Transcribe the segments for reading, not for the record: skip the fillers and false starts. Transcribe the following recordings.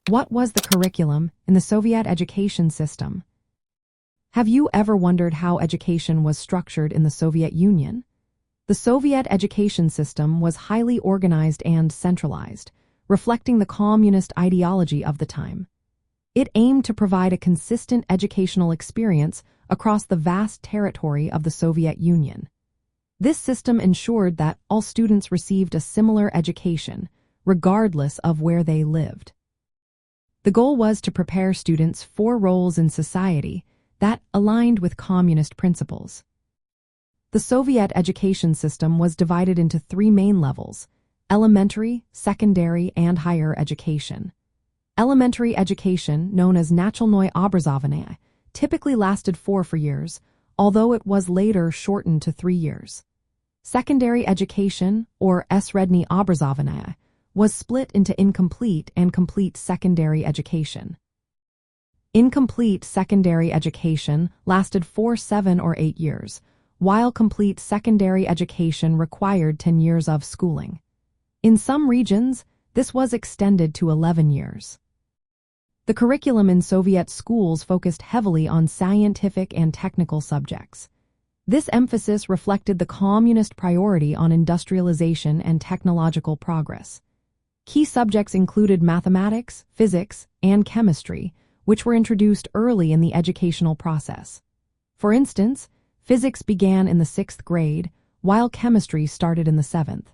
What was the curriculum in the Soviet education system? Have you ever wondered how education was structured in the Soviet Union? The Soviet education system was highly organized and centralized, reflecting the communist ideology of the time. It aimed to provide a consistent educational experience across the vast territory of the Soviet Union. This system ensured that all students received a similar education, regardless of where they lived. The goal was to prepare students for roles in society that aligned with communist principles. The Soviet education system was divided into three main levels: elementary, secondary, and higher education. Elementary education, known as Начальное образование, typically lasted 4 years, although it was later shortened to 3 years. Secondary education, or среднее образование, was split into incomplete and complete secondary education. Incomplete secondary education lasted 4, 7, or 8 years, while complete secondary education required 10 years of schooling. In some regions, this was extended to 11 years. The curriculum in Soviet schools focused heavily on scientific and technical subjects. This emphasis reflected the communist priority on industrialization and technological progress. Key subjects included mathematics, physics, and chemistry, which were introduced early in the educational process. For instance, physics began in the 6th grade, while chemistry started in the 7th.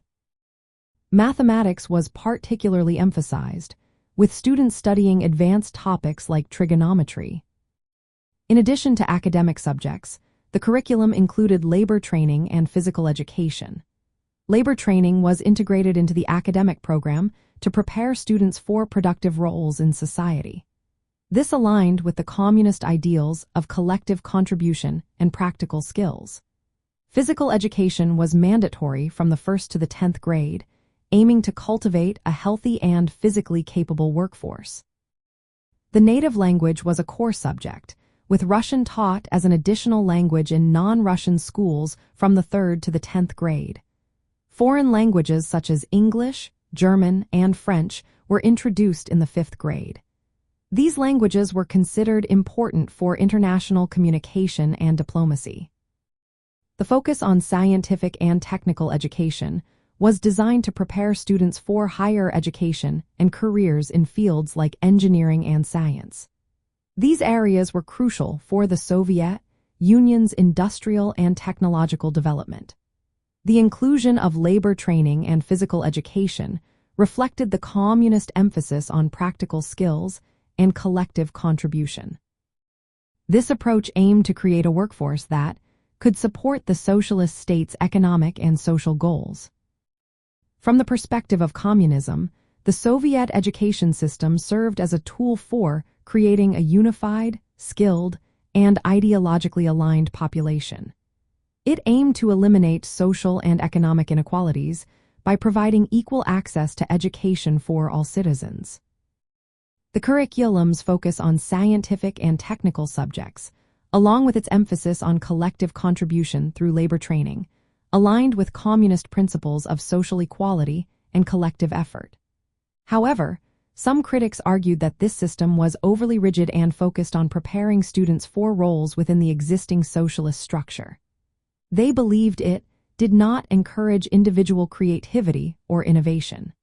Mathematics was particularly emphasized, with students studying advanced topics like trigonometry. In addition to academic subjects, the curriculum included labor training and physical education. Labor training was integrated into the academic program to prepare students for productive roles in society. This aligned with the communist ideals of collective contribution and practical skills. Physical education was mandatory from the 1st to the 10th grade, aiming to cultivate a healthy and physically capable workforce. The native language was a core subject, with Russian taught as an additional language in non-Russian schools from the 3rd to the 10th grade. Foreign languages such as English, German, and French were introduced in the 5th grade. These languages were considered important for international communication and diplomacy. The focus on scientific and technical education was designed to prepare students for higher education and careers in fields like engineering and science. These areas were crucial for the Soviet Union's industrial and technological development. The inclusion of labor training and physical education reflected the communist emphasis on practical skills and collective contribution. This approach aimed to create a workforce that could support the socialist state's economic and social goals. From the perspective of communism, the Soviet education system served as a tool for creating a unified, skilled, and ideologically aligned population. It aimed to eliminate social and economic inequalities by providing equal access to education for all citizens. The curriculum's focus on scientific and technical subjects, along with its emphasis on collective contribution through labor training, aligned with communist principles of social equality and collective effort. However, some critics argued that this system was overly rigid and focused on preparing students for roles within the existing socialist structure. They believed it did not encourage individual creativity or innovation.